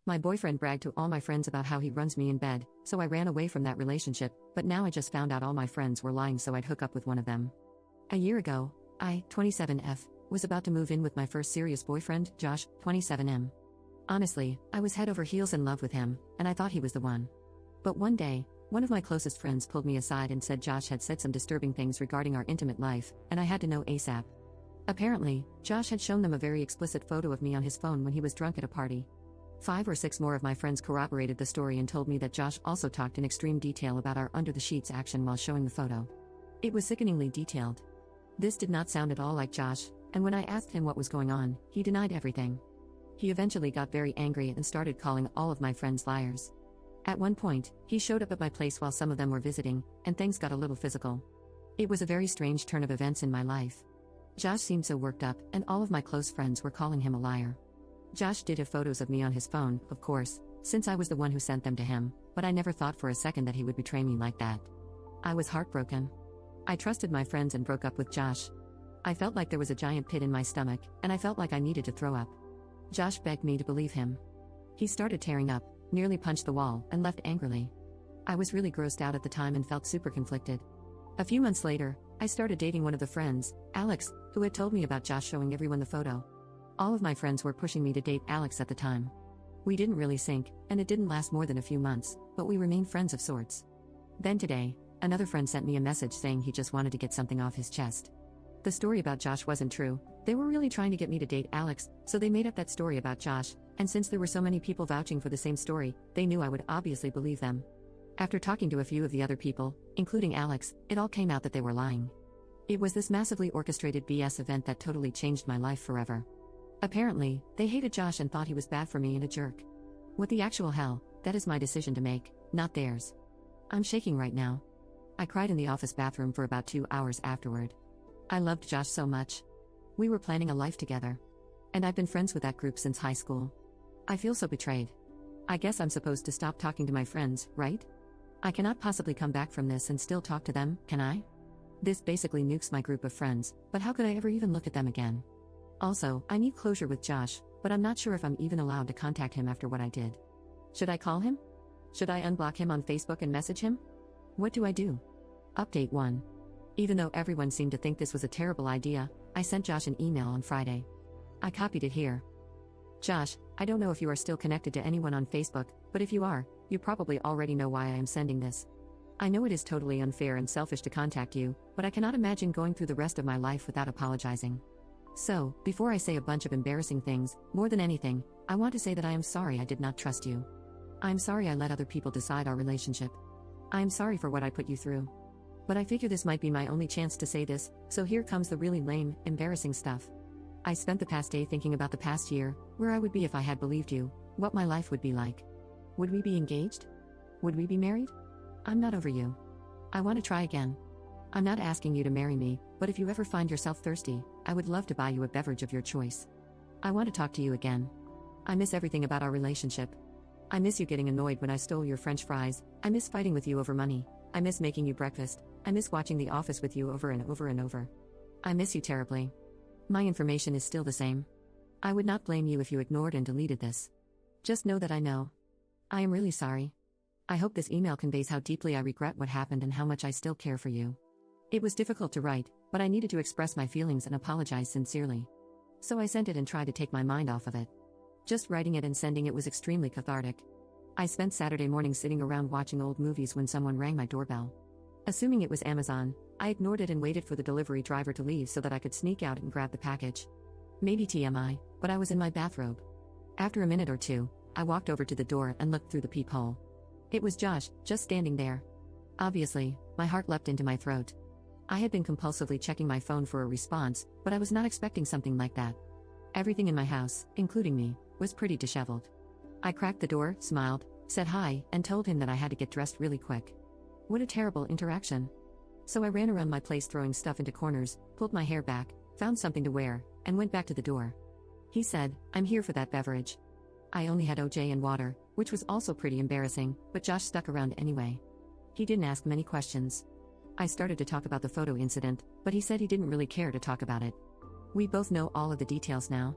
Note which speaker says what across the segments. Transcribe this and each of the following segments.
Speaker 1: My boyfriend bragged to all my friends about how he runs me in bed, so I ran away from that relationship, but now I just found out all my friends were lying so I'd hook up with one of them. A year ago, I, 27F, was about to move in with my first serious boyfriend, Josh, 27M. Honestly, I was head over heels in love with him, and I thought he was the one. But one day, one of my closest friends pulled me aside and said Josh had said some disturbing things regarding our intimate life, and I had to know ASAP. Apparently, Josh had shown them a very explicit photo of me on his phone when he was drunk at a party. 5 or 6 more of my friends corroborated the story and told me that Josh also talked in extreme detail about our under-the-sheets action while showing the photo. It was sickeningly detailed. This did not sound at all like Josh, and when I asked him what was going on, he denied everything. He eventually got very angry and started calling all of my friends liars. At one point, he showed up at my place while some of them were visiting, and things got a little physical. It was a very strange turn of events in my life. Josh seemed so worked up, and all of my close friends were calling him a liar. Josh did have photos of me on his phone, of course, since I was the one who sent them to him, but I never thought for a second that he would betray me like that. I was heartbroken. I trusted my friends and broke up with Josh. I felt like there was a giant pit in my stomach, and I felt like I needed to throw up. Josh begged me to believe him. He started tearing up, nearly punched the wall, and left angrily. I was really grossed out at the time and felt super conflicted. A few months later, I started dating one of the friends, Alex, who had told me about Josh showing everyone the photo. All of my friends were pushing me to date Alex at the time. We didn't really sync, and it didn't last more than a few months, but we remained friends of sorts. Then today, another friend sent me a message saying he just wanted to get something off his chest. The story about Josh wasn't true. They were really trying to get me to date Alex, so they made up that story about Josh, and since there were so many people vouching for the same story, they knew I would obviously believe them. After talking to a few of the other people, including Alex, it all came out that they were lying. It was this massively orchestrated BS event that totally changed my life forever. Apparently, they hated Josh and thought he was bad for me and a jerk. What the actual hell, that is my decision to make, not theirs. I'm shaking right now. I cried in the office bathroom for about 2 hours afterward. I loved Josh so much. We were planning a life together. And I've been friends with that group since high school. I feel so betrayed. I guess I'm supposed to stop talking to my friends, right? I cannot possibly come back from this and still talk to them, can I? This basically nukes my group of friends, but how could I ever even look at them again? Also, I need closure with Josh, but I'm not sure if I'm even allowed to contact him after what I did. Should I call him? Should I unblock him on Facebook and message him? What do I do? Update 1. Even though everyone seemed to think this was a terrible idea, I sent Josh an email on Friday. I copied it here. Josh, I don't know if you are still connected to anyone on Facebook, but if you are, you probably already know why I am sending this. I know it is totally unfair and selfish to contact you, but I cannot imagine going through the rest of my life without apologizing. So, before I say a bunch of embarrassing things, more than anything, I want to say that I am sorry I did not trust you. I am sorry I let other people decide our relationship. I am sorry for what I put you through. But I figure this might be my only chance to say this, so here comes the really lame, embarrassing stuff. I spent the past day thinking about the past year, where I would be if I had believed you, what my life would be like. Would we be engaged? Would we be married? I'm not over you. I want to try again. I'm not asking you to marry me, but if you ever find yourself thirsty, I would love to buy you a beverage of your choice. I want to talk to you again. I miss everything about our relationship. I miss you getting annoyed when I stole your French fries. I miss fighting with you over money. I miss making you breakfast. I miss watching The Office with you over and over and over. I miss you terribly. My information is still the same. I would not blame you if you ignored and deleted this. Just know that I know. I am really sorry. I hope this email conveys how deeply I regret what happened and how much I still care for you. It was difficult to write, but I needed to express my feelings and apologize sincerely. So I sent it and tried to take my mind off of it. Just writing it and sending it was extremely cathartic. I spent Saturday morning sitting around watching old movies when someone rang my doorbell. Assuming it was Amazon, I ignored it and waited for the delivery driver to leave so that I could sneak out and grab the package. Maybe TMI, but I was in my bathrobe. After a minute or two, I walked over to the door and looked through the peephole. It was Josh, just standing there. Obviously, my heart leapt into my throat. I had been compulsively checking my phone for a response, but I was not expecting something like that. Everything in my house, including me, was pretty disheveled. I cracked the door, smiled, said hi, and told him that I had to get dressed really quick. What a terrible interaction. So I ran around my place throwing stuff into corners, pulled my hair back, found something to wear, and went back to the door. He said, "I'm here for that beverage." I only had OJ and water, which was also pretty embarrassing, but Josh stuck around anyway. He didn't ask many questions. I started to talk about the photo incident, but he said he didn't really care to talk about it. We both know all of the details now.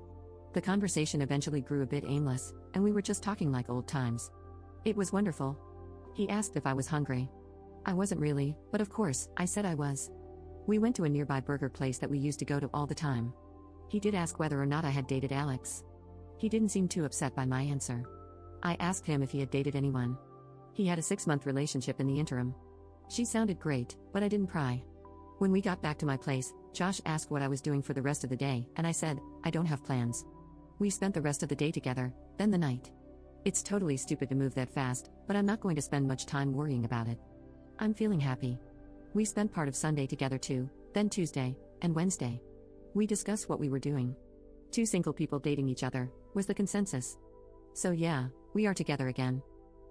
Speaker 1: The conversation eventually grew a bit aimless, and we were just talking like old times. It was wonderful. He asked if I was hungry. I wasn't really, but of course, I said I was. We went to a nearby burger place that we used to go to all the time. He did ask whether or not I had dated Alex. He didn't seem too upset by my answer. I asked him if he had dated anyone. He had a 6-month relationship in the interim. She sounded great, but I didn't pry. When we got back to my place, Josh asked what I was doing for the rest of the day, and I said, I don't have plans. We spent the rest of the day together, then the night. It's totally stupid to move that fast, but I'm not going to spend much time worrying about it. I'm feeling happy. We spent part of Sunday together too, then Tuesday, and Wednesday. We discussed what we were doing. 2 single people dating each other, was the consensus. So yeah, we are together again.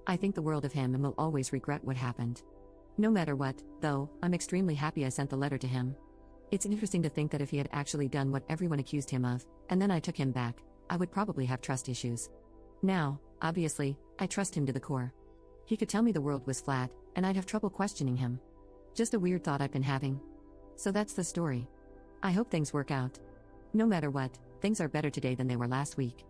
Speaker 1: I think the world of him and will always regret what happened. No matter what, though, I'm extremely happy I sent the letter to him. It's interesting to think that if he had actually done what everyone accused him of, and then I took him back, I would probably have trust issues. Now, obviously, I trust him to the core. He could tell me the world was flat, and I'd have trouble questioning him. Just a weird thought I've been having. So that's the story. I hope things work out. No matter what, things are better today than they were last week.